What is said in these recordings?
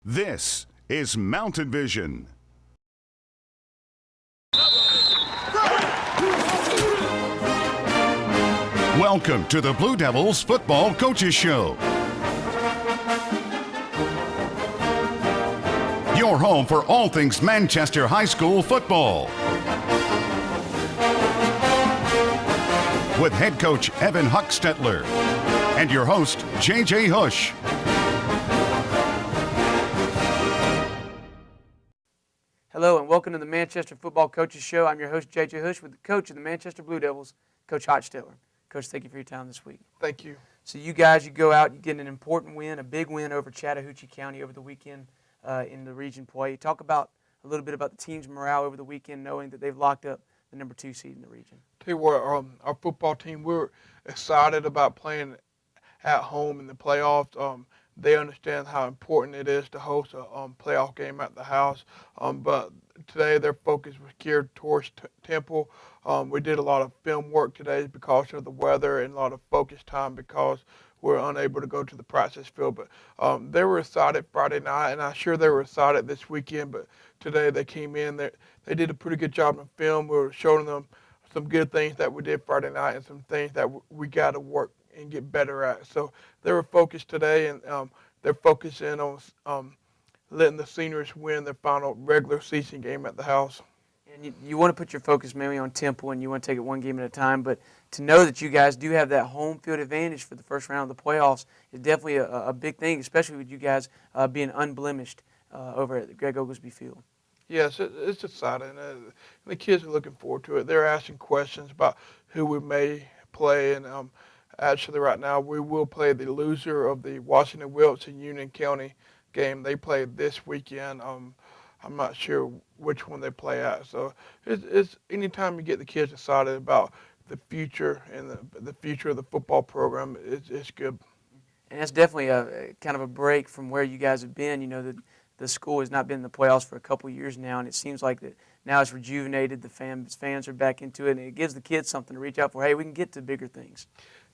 This is Mountain Vision. Welcome to the Blue Devils Football Coaches Show. Your home for all things Manchester High School football. With head coach Evan Huckstetler and your host, J.J. Hush. Hello and welcome to the Manchester Football Coaches Show. I'm your host, J.J. Hush, with the coach of the Manchester Blue Devils, Coach Hochstetler. Coach, thank you for your time this week. Thank you. So you guys, you go out, you get an important win, a big win over Chattahoochee County over the weekend in the region play. Talk about a little bit about the team's morale over the weekend, knowing that they've locked up the number 2 seed in the region. Tell you what, our football team, we're excited about playing at home in the playoffs. They understand how important it is to host a playoff game at the house. But today their focus was geared towards Temple. We did a lot of film work today because of the weather and a lot of focus time because we're unable to go to the practice field. But they were excited Friday night, and I'm sure they were excited this weekend. But today they came in, they did a pretty good job in film. We were showing them some good things that we did Friday night and some things that we got to work and get better at. So they were focused today, and they're focusing on letting the seniors win their final regular season game at the house. And you want to put your focus mainly on Temple, and you want to take it one game at a time. But to know that you guys do have that home field advantage for the first round of the playoffs is definitely a big thing, especially with you guys being unblemished over at the Greg Oglesby Field. Yes, it's exciting. The kids are looking forward to it. They're asking questions about who we may play, and actually right now we will play the loser of the Washington Wilkes and Union County game. They play this weekend. I'm not sure which one they play at. So it's anytime you get the kids excited about the future and the future of the football program, it's good. And that's definitely a kind of a break from where you guys have been. You know, the school has not been in the playoffs for a couple of years now, and it seems like that now it's rejuvenated. The fans are back into it, and it gives the kids something to reach out for. Hey, we can get to bigger things.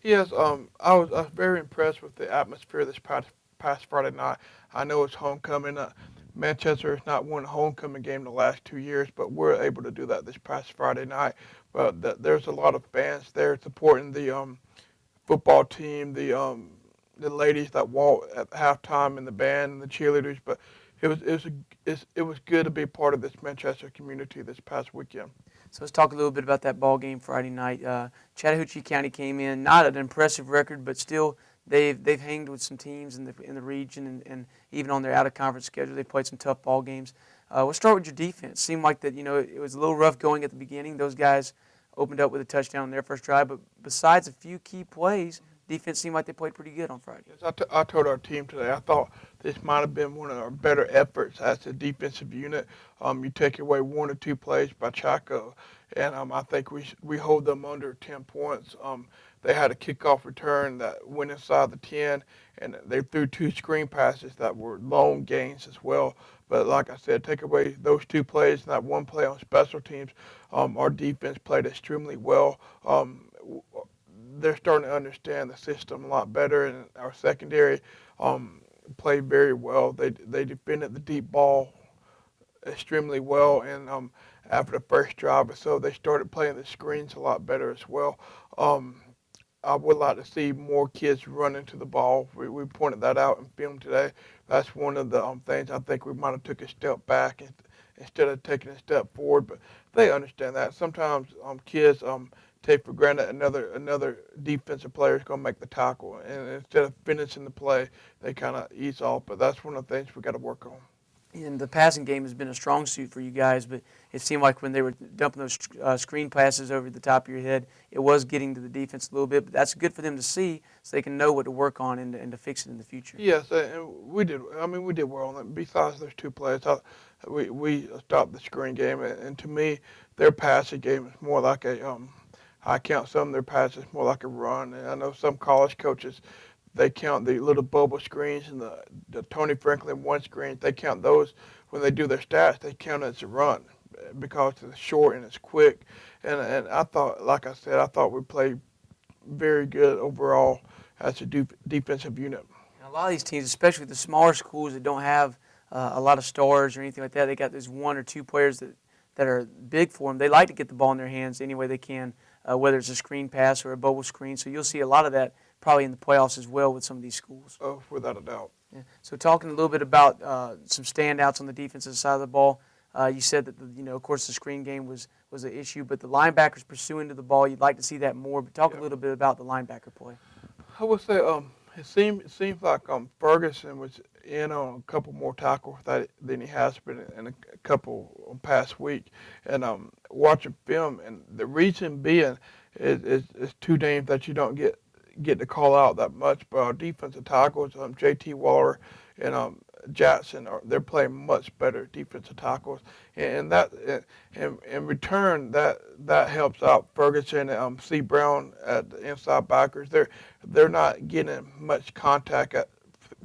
Yes, I was very impressed with the atmosphere this past Friday night. I know it's homecoming. Manchester has not won a homecoming game the last 2 years, but we're able to do that this past Friday night. But there's a lot of fans there supporting the football team, the ladies that walk at halftime, and the band and the cheerleaders. But it was good to be part of this Manchester community this past weekend. So let's talk a little bit about that ball game Friday night. Chattahoochee County came in, not an impressive record, but still they've hanged with some teams in the region, and even on their out-of-conference schedule, they played some tough ball games. We'll start with your defense. Seemed like that, it was a little rough going at the beginning. Those guys opened up with a touchdown on their first drive, but besides a few key plays, defense seemed like they played pretty good on Friday. Yes, I told our team today, I thought this might have been one of our better efforts as a defensive unit. You take away 1 or 2 plays by Chaco, and I think we hold them under 10 points. They had a kickoff return that went inside the 10, and they threw 2 screen passes that were long gains as well. But like I said, take away those 2 plays and that 1 play on special teams, our defense played extremely well. They're starting to understand the system a lot better, and our secondary played very well. They defended the deep ball extremely well, and after the first drive or so, they started playing the screens a lot better as well. I would like to see more kids run into the ball. We pointed that out in film today. That's one of the things I think we might have took a step back instead of taking a step forward, but they understand that. Sometimes kids take for granted another defensive player is going to make the tackle, and instead of finishing the play, they kind of ease off. But that's one of the things we got to work on. And the passing game has been a strong suit for you guys, but it seemed like when they were dumping those screen passes over the top of your head, it was getting to the defense a little bit. But that's good for them to see, so they can know what to work on and to fix it in the future. Yes, and we did. I mean, we did well on it. Besides those 2 plays, we stopped the screen game, and to me, their passing game is more like I count some of their passes more like a run. And I know some college coaches, they count the little bubble screens and the Tony Franklin 1 screens. They count those when they do their stats. They count it as a run because it's short and it's quick. And I thought, like I said, I thought we played very good overall as a defensive unit. And a lot of these teams, especially the smaller schools that don't have a lot of stars or anything like that. They got those one or two players that are big for them. They like to get the ball in their hands any way they can, whether it's a screen pass or a bubble screen. So you'll see a lot of that probably in the playoffs as well with some of these schools. Oh, without a doubt. Yeah. So talking a little bit about some standouts on the defensive side of the ball, you said that of course the screen game was an issue, but the linebackers pursuing to the ball, you'd like to see that more. But talk a little bit about the linebacker play. I would say it seems like Ferguson was in on a couple more tackles than he has been in a couple past week, and watching film, and the reason being is two names that you don't get to call out that much, but our defensive tackles, J.T. Waller and Jackson, they're playing much better defensive tackles, and that in return that helps out Ferguson and C. Brown at the inside backers. They're not getting much contact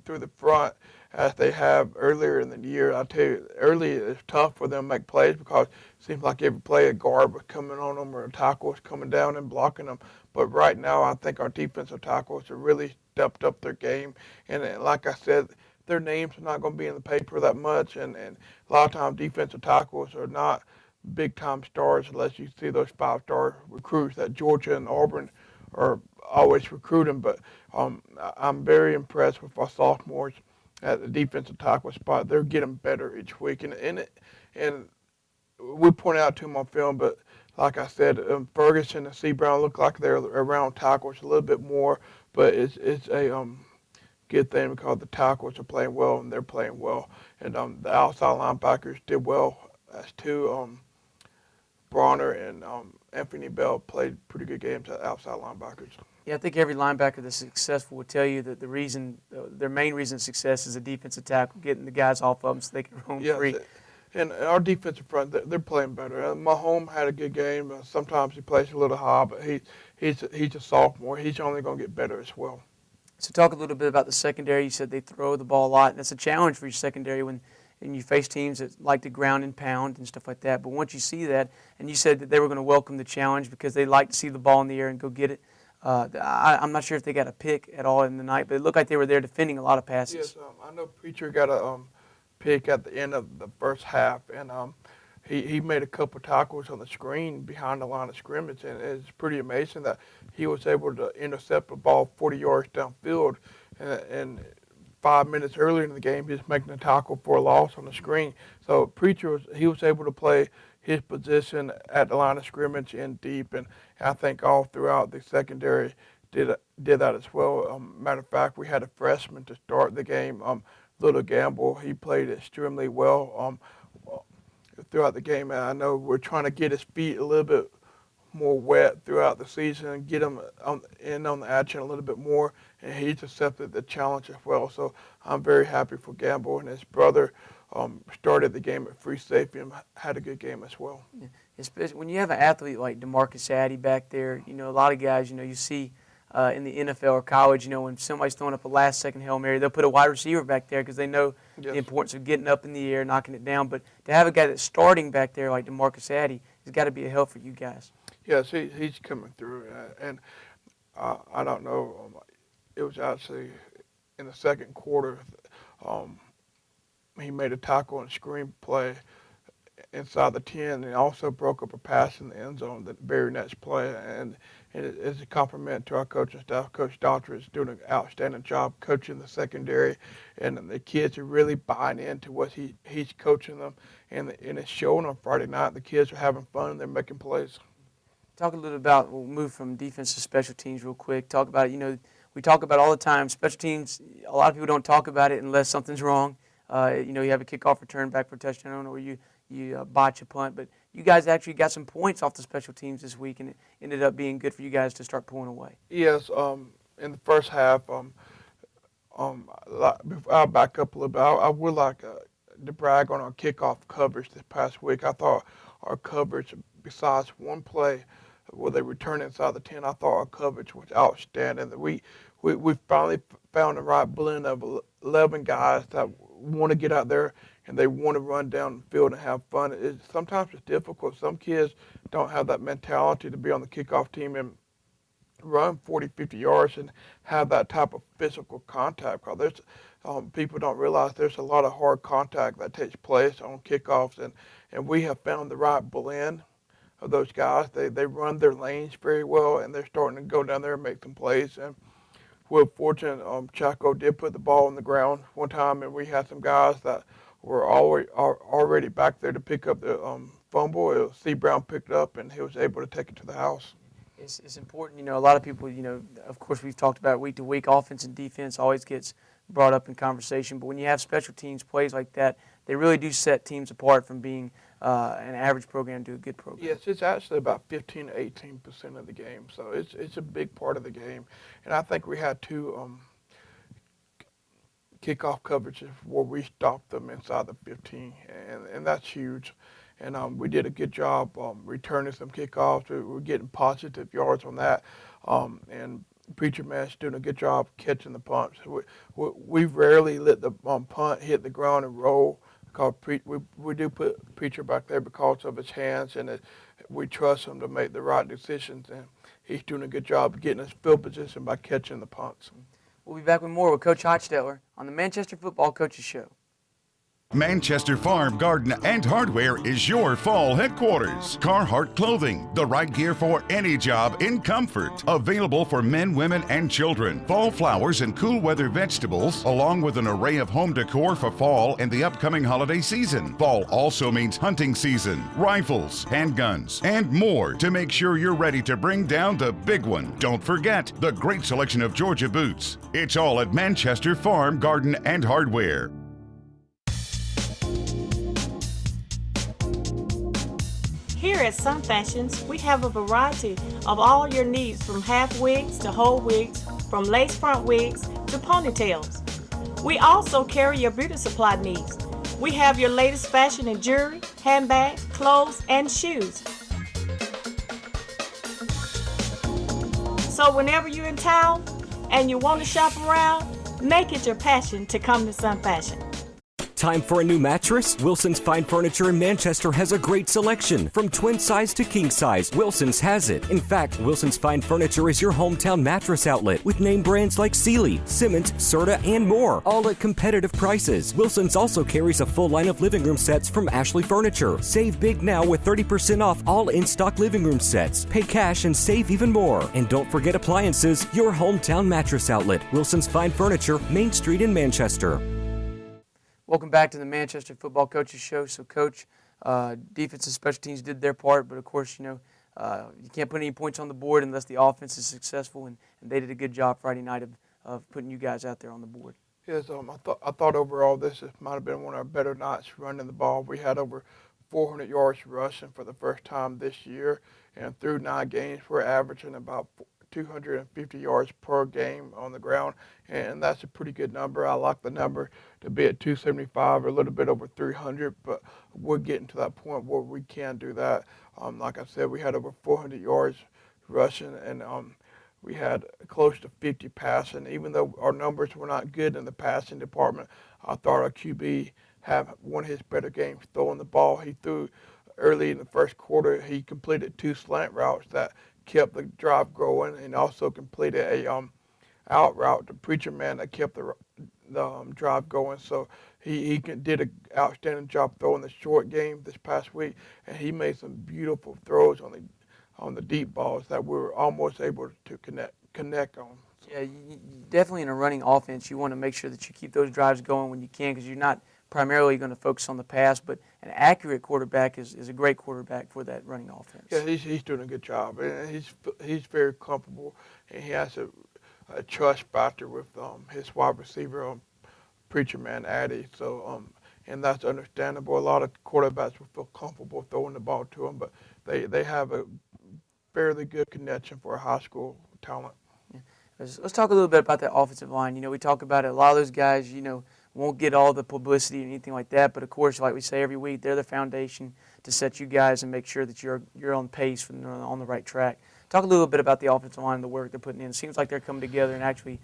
through the front as they have earlier in the year. I tell you, early it's tough for them to make plays because it seems like every play a guard was coming on them or a tackle was coming down and blocking them. But right now, I think our defensive tackles have really stepped up their game. And like I said, their names are not going to be in the paper that much. And a lot of times, defensive tackles are not big-time stars unless you see those five-star recruits that Georgia and Auburn are always recruiting. But I'm very impressed with our sophomores at the defensive tackle spot. They're getting better each week. And we point out to them on film, but like I said, Ferguson and C. Brown look like they're around tackles a little bit more, but it's a good thing because the tackles are playing well and they're playing well. And the outside linebackers did well as too. Bronner and Anthony Bell played pretty good games at outside linebackers. Yeah, I think every linebacker that's successful will tell you that their main reason of success is a defensive tackle, getting the guys off of them so they can roam free. And our defensive front, they're playing better. Mahomes had a good game. Sometimes he plays a little high, but he's a sophomore. He's only going to get better as well. So talk a little bit about the secondary. You said they throw the ball a lot, and that's a challenge for your secondary when you face teams that like to ground and pound and stuff like that. But once you see that, and you said that they were going to welcome the challenge because they like to see the ball in the air and go get it. I'm not sure if they got a pick at all in the night, but it looked like they were there defending a lot of passes. Yes, I know Preacher got a pick at the end of the first half, and he made a couple tackles on the screen behind the line of scrimmage, and it's pretty amazing that he was able to intercept the ball 40 yards downfield, and 5 minutes earlier in the game, he was making a tackle for a loss on the screen. So Preacher was able to play his position at the line of scrimmage and deep, and I think all throughout the secondary did that as well. Matter of fact, we had a freshman to start the game, Little Gamble. He played extremely well throughout the game, and I know we're trying to get his feet a little bit more wet throughout the season and get him on the action a little bit more, and he's accepted the challenge as well. So I'm very happy for Gamble, and his brother started the game at free safety and had a good game as well. Yeah. Especially when you have an athlete like DeMarcus Addy back there, a lot of guys, you see in the NFL or college, when somebody's throwing up a last-second Hail Mary, they'll put a wide receiver back there because they know the importance of getting up in the air, knocking it down. But to have a guy that's starting back there like DeMarcus Addy has got to be a help for you guys. Yes, he's coming through, and I don't know. It was actually in the second quarter. He made a tackle and screen play inside the 10, and also broke up a pass in the end zone the very next play. And it's a compliment to our coaching staff. Coach Daughtry is doing an outstanding job coaching the secondary, and the kids are really buying into what he's coaching them, and it's showing on Friday night. The kids are having fun and they're making plays. Talk a little about, we'll move from defense to special teams real quick. Talk about, we talk about all the time, special teams, a lot of people don't talk about it unless something's wrong. You have a kickoff return back for a touchdown, or you botch a punt. But you guys actually got some points off the special teams this week, and it ended up being good for you guys to start pulling away. Yes, in the first half, I'll back up a little bit. I would like to brag on our kickoff coverage this past week. I thought our coverage, besides one play where they returned inside the 10, I thought our coverage was outstanding. We finally found the right blend of 11 guys that want to get out there and they want to run down the field and have fun. Sometimes it's difficult. Some kids don't have that mentality to be on the kickoff team and run 40, 50 yards and have that type of physical contact. Because people don't realize there's a lot of hard contact that takes place on kickoffs, and we have found the right blend of those guys. They run their lanes very well, and they're starting to go down there and make some plays. And we're fortunate. Chaco did put the ball on the ground one time, and we had some guys that were already back there to pick up the fumble. C. Brown picked it up, and he was able to take it to the house. It's important, a lot of people, of course we've talked about week to week, offense and defense always gets brought up in conversation, but when you have special teams plays like that, they really do set teams apart from being an average program to a good program. Yes, it's actually about 15 to 18% of the game, so it's a big part of the game. And I think we had two kickoff coverages where we stopped them inside the 15, and that's huge. And we did a good job returning some kickoffs. We're getting positive yards on that. And Preacher Man's doing a good job catching the punts. We rarely let the punt hit the ground and roll. Because we do put Preacher back there because of his hands, and we trust him to make the right decisions. And he's doing a good job of getting us field position by catching the punts. We'll be back with more with Coach Hochstetler on the Manchester Football Coaches Show. Manchester Farm, Garden, and Hardware is your fall headquarters. Carhartt Clothing, the right gear for any job in comfort. Available for men, women, and children. Fall flowers and cool weather vegetables, along with an array of home decor for fall and the upcoming holiday season. Fall also means hunting season, rifles, handguns, and more to make sure you're ready to bring down the big one. Don't forget the great selection of Georgia boots. It's all at Manchester Farm, Garden, and Hardware. Here at Sun Fashions, we have a variety of all your needs, from half wigs to whole wigs, from lace front wigs to ponytails. We also carry your beauty supply needs. We have your latest fashion in jewelry, handbags, clothes, and shoes. So whenever you're in town and you want to shop around, make it your passion to come to Sun Fashion. Time for a new mattress? Wilson's Fine Furniture in Manchester has a great selection. From twin size to king size, Wilson's has it. In fact, Wilson's Fine Furniture is your hometown mattress outlet with name brands like Sealy, Simmons, Serta, and more, all at competitive prices. Wilson's also carries a full line of living room sets from Ashley Furniture. Save big now with 30% off all in-stock living room sets. Pay cash and save even more. And don't forget appliances, your hometown mattress outlet. Wilson's Fine Furniture, Main Street in Manchester. Welcome back to the Manchester Football Coaches Show. So, Coach, defense and special teams did their part, but of course, you can't put any points on the board unless the offense is successful, and they did a good job Friday night of putting you guys out there on the board. Yes, I thought overall this might have been one of our better nights running the ball. We had over 400 yards rushing for the first time this year, and through 9 games, we're averaging about 250 yards per game on the ground, and that's a pretty good number. I like the number to be at 275 or a little bit over 300, but we're getting to that point where we can do that. Like I said, we had over 400 yards rushing, and we had close to 50 passing. Even though our numbers were not good in the passing department, I thought our QB had one of his better games throwing the ball. He threw early in the first quarter. He completed 2 slant routes that kept the drive going, and also completed a out route to Preacher Man that kept the drive going. So he did an outstanding job throwing the short game this past week, and he made some beautiful throws on the deep balls that we were almost able to connect on. Yeah, definitely in a running offense, you want to make sure that you keep those drives going when you can, because you're not primarily going to focus on the pass, but an accurate quarterback is a great quarterback for that running offense. Yeah, he's doing a good job, and he's very comfortable, and he has a trust factor with his wide receiver, Preacher Man Addy. So, and that's understandable. A lot of quarterbacks will feel comfortable throwing the ball to him, but they have a fairly good connection for a high school talent. Yeah. Let's talk a little bit about that offensive line. We talk about it. A lot of those guys, won't get all the publicity or anything like that, but of course, like we say every week, they're the foundation to set you guys and make sure that you're on pace and on the right track. Talk a little bit about the offensive line and the work they're putting in. It seems like they're coming together and actually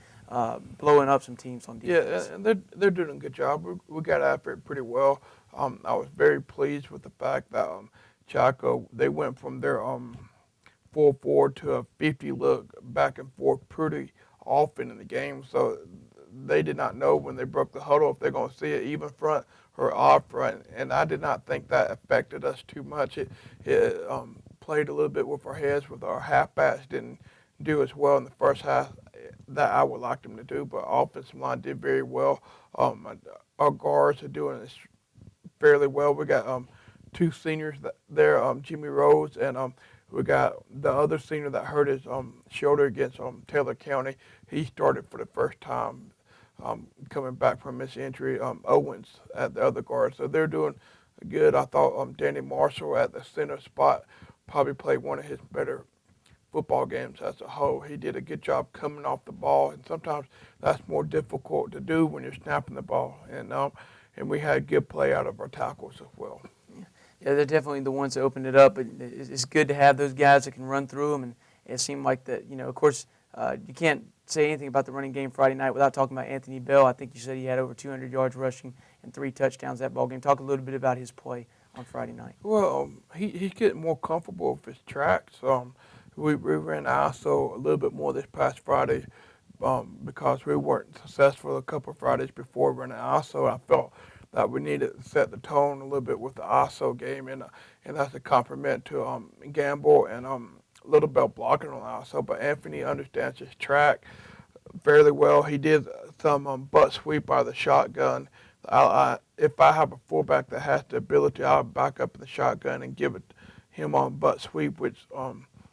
blowing up some teams on defense. Yeah, and they're doing a good job. We got after it pretty well. I was very pleased with the fact that Chaco, they went from their 4-4 to a 50 look back and forth pretty often in the game. So they did not know when they broke the huddle if they're going to see it even front or off front, and I did not think that affected us too much. It played a little bit with our heads, with our halfbacks didn't do as well in the first half that I would like them to do, but offensive line did very well. Our guards are doing this fairly well. We got two seniors there, Jimmy Rose, and we got the other senior that hurt his shoulder against Taylor County. He started for the first time coming back from his injury. Owens at the other guard, so they're doing good. I thought Danny Marshall at the center spot probably played one of his better football games as a whole. He did a good job coming off the ball, and sometimes that's more difficult to do when you're snapping the ball. And we had good play out of our tackles as well. Yeah, they're definitely the ones that opened it up. But it's good to have those guys that can run through them, and it seemed like that. Of course, you can't say anything about the running game Friday night without talking about Anthony Bell. I think you said he had over 200 yards rushing and 3 touchdowns that ball game. Talk a little bit about his play on Friday night. Well, he's getting more comfortable with his tracks. We ran ISO a little bit more this past Friday because we weren't successful a couple of Fridays before running ISO. I felt that we needed to set the tone a little bit with the ISO game, and that's a compliment to Gamble and Little Bell blocking on ISO. But Anthony understands his track fairly well. He did some butt sweep out of the shotgun. If I have a fullback that has the ability, I'll back up in the shotgun and give it him on butt sweep, which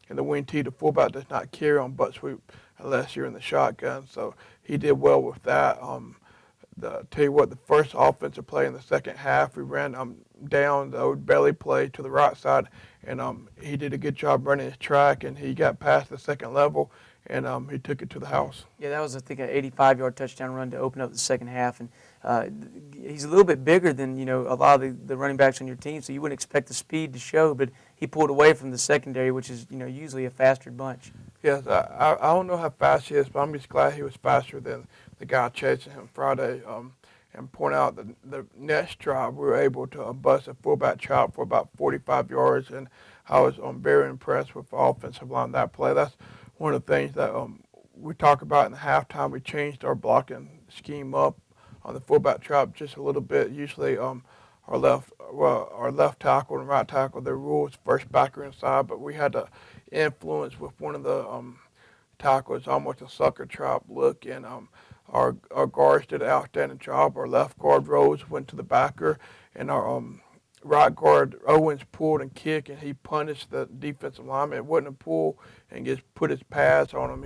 in the wing tee, the fullback does not carry on butt sweep unless you're in the shotgun. So he did well with that. Tell you what, the first offensive play in the second half, we ran down the old belly play to the right side, and he did a good job running his track, and he got past the second level, and he took it to the house. Yeah, that was, I think, an 85-yard touchdown run to open up the second half. And he's a little bit bigger than, a lot of the running backs on your team, so you wouldn't expect the speed to show, but he pulled away from the secondary, which is, usually a faster bunch. Yes, I don't know how fast he is, but I'm just glad he was faster than the guy chasing him Friday. And point out the next drive, we were able to bust a fullback chop for about 45 yards, and I was very impressed with the offensive line that play. That's one of the things that we talk about in the halftime. We changed our blocking scheme up on the fullback chop just a little bit. Usually our left tackle and right tackle, their rule is first backer inside, but we had to influence with one of the tackles, almost a sucker trap look, and our guards did an outstanding job. Our left guard, Rose, went to the backer, and our right guard, Owens, pulled and kicked, and he punished the defensive lineman. It wasn't a pull and just put his pads on him.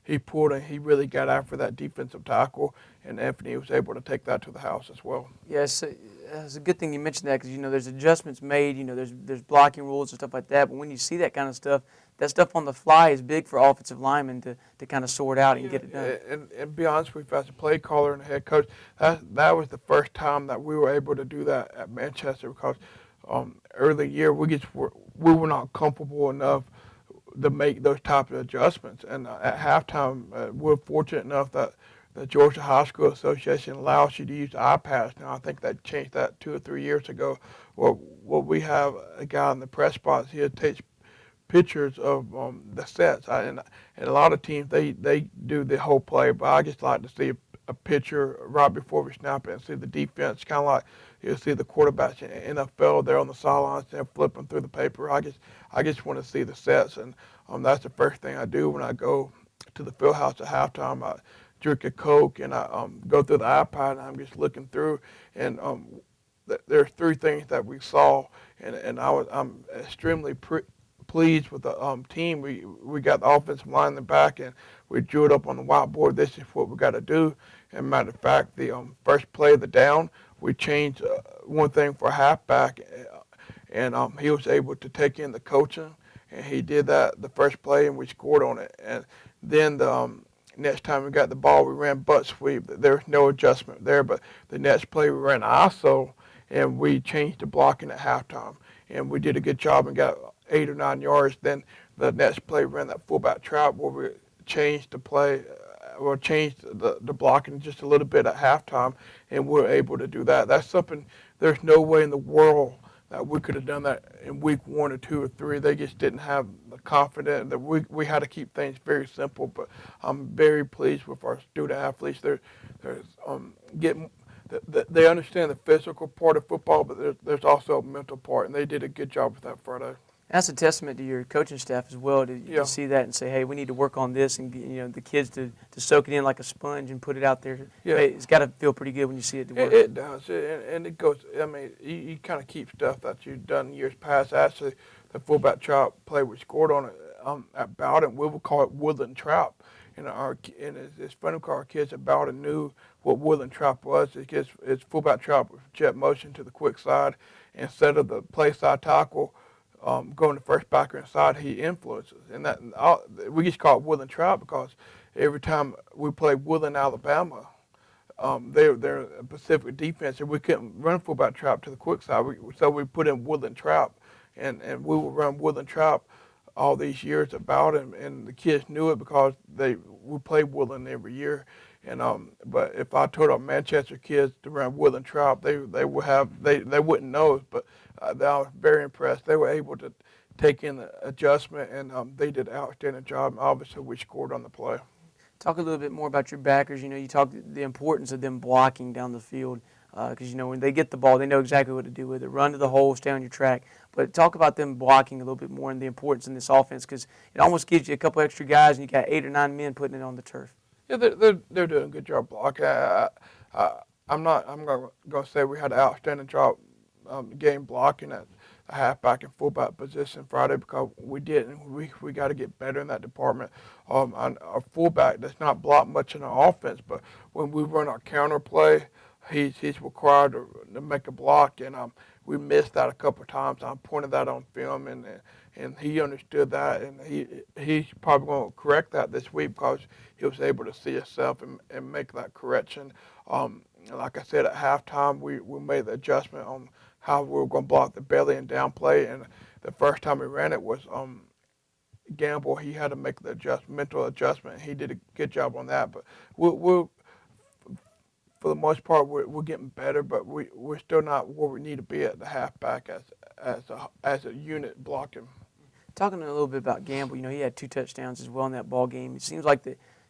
He pulled, and he really got after that defensive tackle, and Anthony was able to take that to the house as well. Yes, it's a good thing you mentioned that because, there's adjustments made, there's blocking rules and stuff like that, but when you see that kind of stuff, that stuff on the fly is big for offensive linemen to kind of sort out and get it done. And be honest with you, as a play caller and a head coach, that was the first time that we were able to do that at Manchester because early year we were not comfortable enough to make those type of adjustments. And at halftime, we're fortunate enough that the Georgia High School Association allows you to use iPads now. I think they changed that 2 or 3 years ago. Well, we have a guy in the press box here takes pictures of the sets, and a lot of teams they do the whole play, but I just like to see a picture right before we snap it and see the defense, kind of like you'll see the quarterbacks in NFL. They're on the sidelines, they're flipping through the paper. I just want to see the sets, and that's the first thing I do when I go to the field house at halftime. I drink a Coke and I go through the iPad, and I'm just looking through, and there's 3 things that we saw, and I'm extremely pleased with the team. We got the offensive line in the back, and we drew it up on the whiteboard. This is what we got to do. And matter of fact, the first play of the down, we changed one thing for a halfback, and he was able to take in the coaching, and he did that the first play, and we scored on it. And then the next time we got the ball, we ran butt sweep. There was no adjustment there, but the next play we ran ISO, and we changed the blocking at halftime, and we did a good job and got 8 or 9 yards. Then the next play ran that fullback trap where we changed the play, or changed the blocking just a little bit at halftime, and we're able to do that. That's something, there's no way in the world that we could have done that in week 1 or 2 or 3. They just didn't have the confidence that we had to keep things very simple. But I'm very pleased with our student athletes. They're getting. They understand the physical part of football, but there's also a mental part, and they did a good job with that Friday. That's a testament to your coaching staff as well to see that and say, hey, we need to work on this, and the kids to soak it in like a sponge and put it out there. Yeah. Hey, it's got to feel pretty good when you see it work. It does, and it goes. I mean, you kind of keep stuff that you've done in years past. Actually, the fullback trap play we scored on it at Bowden, we would call it woodland trap. And it's funny because our kids at Bowden knew what woodland trap was. It's fullback trap with jet motion to the quick side. Instead of the play side tackle going to first backer inside, he influences. And we just call it woodland trap because every time we played Woodland, Alabama, they're a Pacific defense, and we couldn't run fullback trap to the quick side. So we put in woodland trap, and we would run woodland trap all these years about him, and the kids knew it because we played Woodland every year. And but if I told our Manchester kids to run Woodland trap, they wouldn't know. But I was very impressed. They were able to take in the adjustment, and they did an outstanding job. And obviously, we scored on the play. Talk a little bit more about your backers. You talked the importance of them blocking down the field because when they get the ball, they know exactly what to do with it. Run to the hole, stay on your track. But talk about them blocking a little bit more and the importance in this offense, because it almost gives you a couple extra guys and you got 8 or 9 men putting it on the turf. Yeah, they're doing a good job blocking. I'm going to say we had an outstanding job game blocking at the halfback and fullback position Friday because we didn't. We got to get better in that department. Our fullback does not block much in our offense, but when we run our counter play, he's required to make a block, and we missed that a couple of times. I pointed that on film, and he understood that, and he's probably going to correct that this week because he was able to see himself and make that correction. Like I said, at halftime, we made the adjustment on how we were going to block the belly and down play, and the first time we ran it was Gamble. He had to make the mental adjustment, and he did a good job on that. But we'll for the most part, we're getting better, but we're still not where we need to be at the halfback as a unit blocking. Talking a little bit about Gamble, he had 2 touchdowns as well in that ball game. It seems like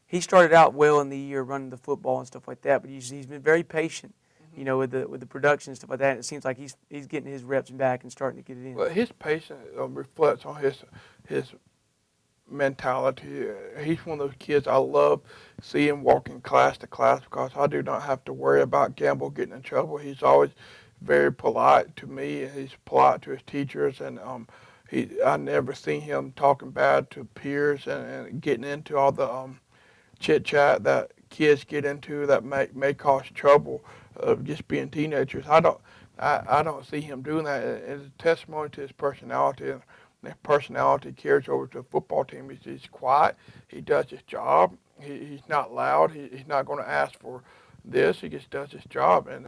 he started out well in the year running the football and stuff like that, but he's been very patient, with the production and stuff like that. And it seems like he's getting his reps back and starting to get it in. Well, his patience reflects on his mentality. He's one of those kids I love seeing walking class to class because I do not have to worry about Gamble getting in trouble. He's always very polite to me, and he's polite to his teachers, and I never seen him talking bad to peers and getting into all the chit chat that kids get into that may cause trouble of just being teenagers. I don't see him doing that. It's a testimony to his personality, and his personality carries over to the football team. He's quiet. He does his job. He's not loud. He's not going to ask for this. He just does his job, and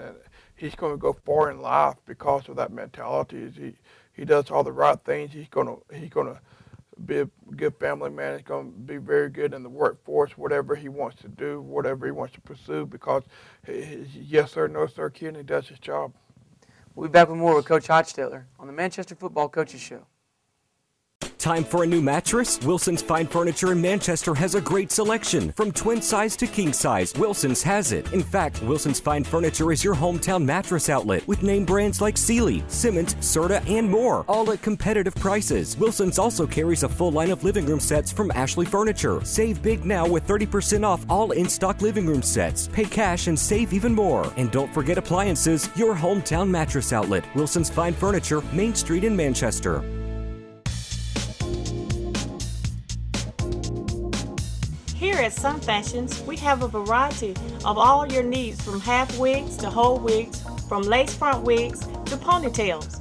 he's going to go far in life because of that mentality. He does all the right things. He's going to be a good family man. He's going to be very good in the workforce, whatever he wants to do, whatever he wants to pursue, because he's yes sir, no sir kid, and he does his job. We'll be back with more with Coach Hochstetler on the Manchester Football Coaches Show. Time for a new mattress? Wilson's Fine Furniture in Manchester has a great selection. From twin size to king size, Wilson's has it. In fact, Wilson's Fine Furniture is your hometown mattress outlet with name brands like Sealy, Simmons, Serta, and more, all at competitive prices. Wilson's also carries a full line of living room sets from Ashley Furniture. Save big now with 30% off all in-stock living room sets. Pay cash and save even more. And don't forget appliances, your hometown mattress outlet. Wilson's Fine Furniture, Main Street in Manchester. Here at Sun Fashions, we have a variety of all your needs from half wigs to whole wigs, from lace front wigs to ponytails.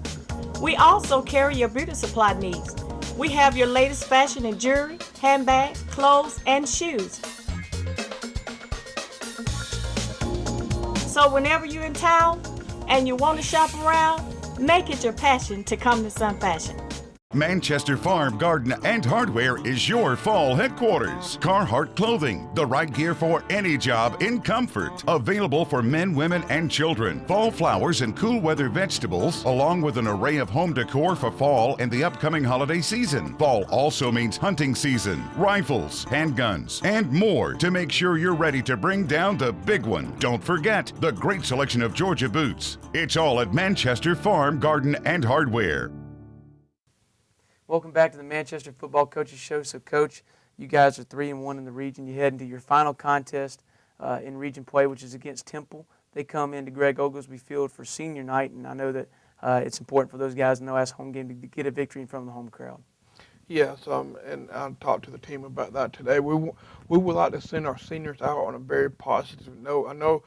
We also carry your beauty supply needs. We have your latest fashion in jewelry, handbags, clothes, and shoes. So whenever you're in town and you want to shop around, make it your passion to come to Sun Fashion. Manchester Farm, Garden, and Hardware is your fall headquarters. Carhartt Clothing, the right gear for any job in comfort. Available for men, women, and children. Fall flowers and cool weather vegetables, along with an array of home decor for fall and the upcoming holiday season. Fall also means hunting season, rifles, handguns, and more to make sure you're ready to bring down the big one. Don't forget the great selection of Georgia boots. It's all at Manchester Farm, Garden, and Hardware. Welcome back to the Manchester Football Coaches Show. So, Coach, you guys are 3-1 in the region. You head into your final contest in region play, which is against Temple. They come into Greg Oglesby Field for senior night, and I know that it's important for those guys to know as home game to get a victory in front of the home crowd. Yes, and I talked to the team about that today. We would like to send our seniors out on a very positive note. I know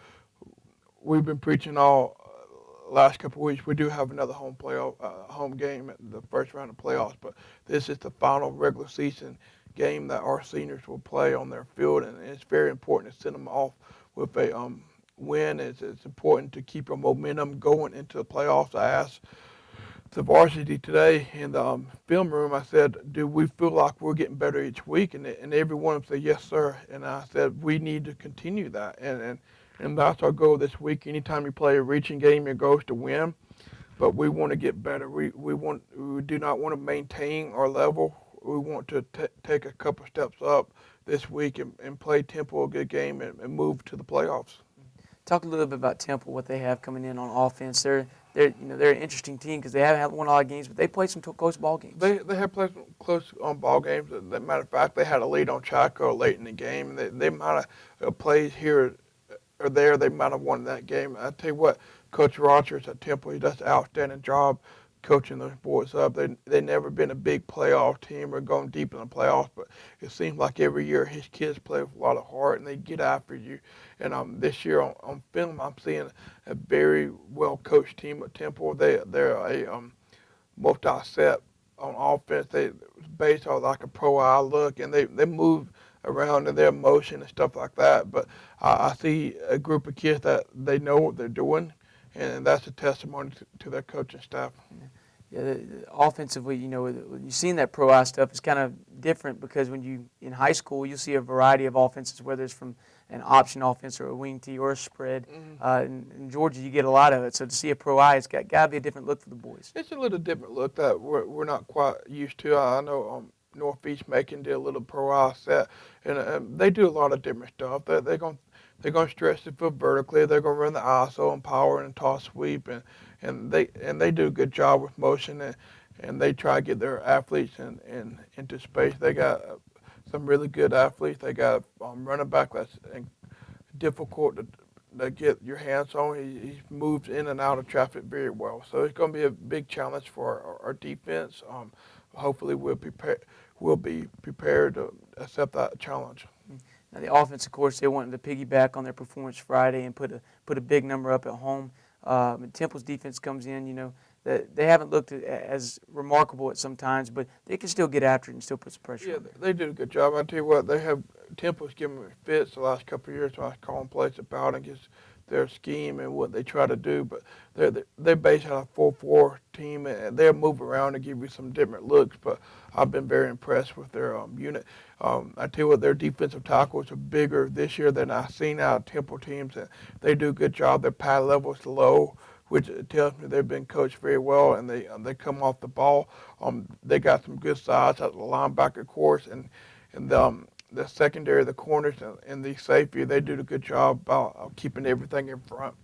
we've been preaching all last couple of weeks. We do have another home game at the first round of playoffs, but this is the final regular season game that our seniors will play on their field, and it's very important to send them off with a win. It's important to keep our momentum going into the playoffs. I asked the varsity today in the film room, I said, do we feel like we're getting better each week? And every one of them said, yes, sir. And I said, we need to continue that. And that's our goal this week. Anytime you play a region game, your goal is to win. But we want to get better. We do not want to maintain our level. We want to take a couple steps up this week and play Temple a good game and move to the playoffs. Talk a little bit about Temple, what they have coming in on offense. They're an interesting team because they haven't won a lot of games, but they played some close ball games. They have played some close ball games. As a matter of fact, they had a lead on Chaco late in the game. They might have played here or there. They might have won that game. I tell you what, Coach Rogers at Temple, he does an outstanding job coaching those boys up. They never been a big playoff team or going deep in the playoffs, but it seems like every year his kids play with a lot of heart and they get after you. And this year on film, I'm seeing a very well coached team at Temple. They're a multi-set on offense. They based on like a pro eye look, and they move around in their motion and stuff like that. But I see a group of kids that they know what they're doing, and that's a testimony to their coaching staff. Yeah, offensively, you've seen that pro eye stuff is kind of different because in high school, you'll see a variety of offenses, whether it's from an option offense or a wing tee or a spread. In Georgia, you get a lot of it. So to see a pro eye, it's got to be a different look for the boys. It's a little different look that we're not quite used to. I know Northeast Macon did a little pro eye set, and they do a lot of different stuff. They're going to stretch the foot vertically. They're going to run the ISO and power and toss sweep, and they do a good job with motion, and they try to get their athletes into space. They got some really good athletes. They got a running back that's difficult to get your hands on. He moves in and out of traffic very well. So it's going to be a big challenge for our defense. Hopefully we'll be prepared to accept that challenge. Now the offense, of course, they wanted to piggyback on their performance Friday and put a big number up at home. Temple's defense comes in, they haven't looked as remarkable at some times, but they can still get after it and still put some pressure on them. They did a good job. I tell you what, Temple's given me fits the last couple of years when I was calling plays about against their scheme and what they try to do, but they're based on a 4-4 team, and they'll move around and give you some different looks, but I've been very impressed with their unit. I tell you what, their defensive tackles are bigger this year than I've seen out of Temple teams, and they do a good job. Their pad level is low, which tells me they've been coached very well, and they come off the ball. They got some good size at the linebacker course, and the secondary, the corners, and the safety, they do a good job about keeping everything in front.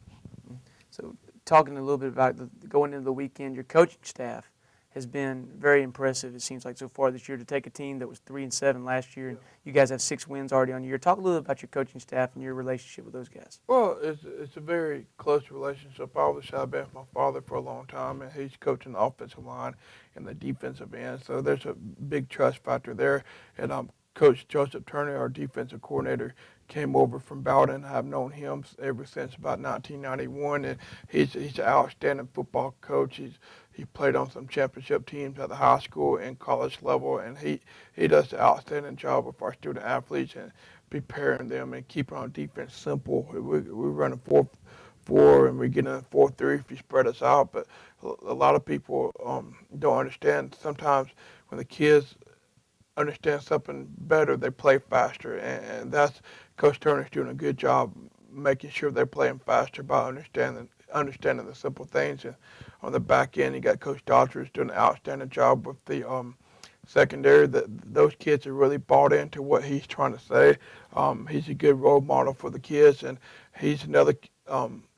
So talking a little bit about going into the weekend, your coaching staff has been very impressive, it seems like, so far this year, to take a team that was 3-7 last year, and you guys have 6 wins already on the year. Talk a little bit about your coaching staff and your relationship with those guys. Well, it's a very close relationship. Obviously, I've been with my father for a long time, and he's coaching the offensive line and the defensive end, so there's a big trust factor there. And Coach Joseph Turner, our defensive coordinator, came over from Bowden. I've known him ever since about 1991, and he's an outstanding football coach. He played on some championship teams at the high school and college level, and he does an outstanding job with our student athletes and preparing them and keeping our defense simple. We run a 3-4 and we get in a 4-3 if you spread us out. But a lot of people don't understand. Sometimes when the kids understand something better, they play faster, and that's Coach Turner's doing a good job making sure they're playing faster by understanding the simple things. And on the back end, you got Coach Dodgers doing an outstanding job with the secondary. Those kids are really bought into what he's trying to say. He's a good role model for the kids, and he's another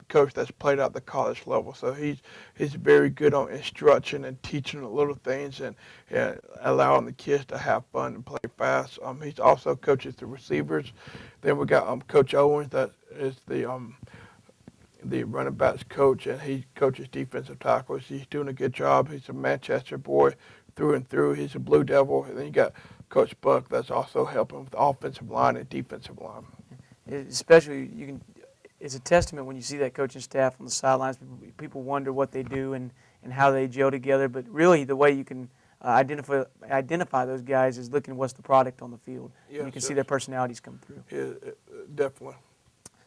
coach that's played at the college level. So he's very good on instruction and teaching the little things and allowing the kids to have fun and play fast. He's also coaches the receivers. Then we got Coach Owens, that is the running backs coach, and he coaches defensive tackles. He's doing a good job. He's a Manchester boy through and through. He's a Blue Devil. And then you got Coach Buck that's also helping with the offensive line and defensive line. Especially, it's a testament when you see that coaching staff on the sidelines. People wonder what they do and how they gel together. But really, the way you can identify those guys is looking at what's the product on the field. Yes, you can see their personalities come through. Yeah, definitely.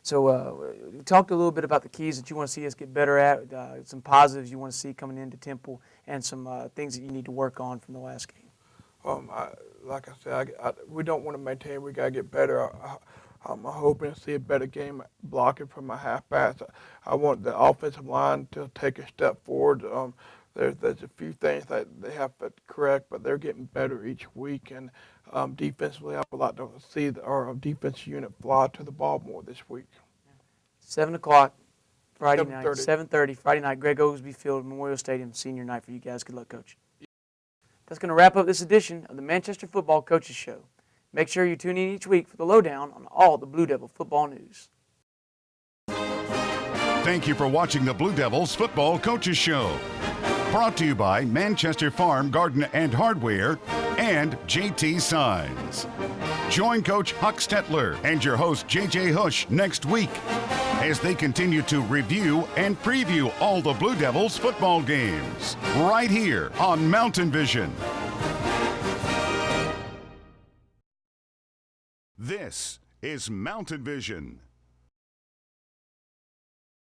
So we talked a little bit about the keys that you want to see us get better at, some positives you want to see coming into Temple, and some things that you need to work on from the last game. Like I said, we don't want to maintain. We got to get better. I'm hoping to see a better game blocking from my halfbacks. I want the offensive line to take a step forward. There's a few things that they have to correct, but they're getting better each week. And defensively, I would like to see our defense unit fly to the ball more this week. 7 o'clock Friday night, 7:30 Friday night, Greg Oglesby Field, Memorial Stadium, senior night for you guys. Good luck, Coach. That's going to wrap up this edition of the Manchester Football Coaches Show. Make sure you tune in each week for the lowdown on all the Blue Devil football news. Thank you for watching the Blue Devils Football Coaches Show. Brought to you by Manchester Farm Garden and Hardware and JT Signs. Join Coach Huck Stetler and your host JJ Hush next week as they continue to review and preview all the Blue Devils football games right here on Mountain Vision. This is Mountain Vision.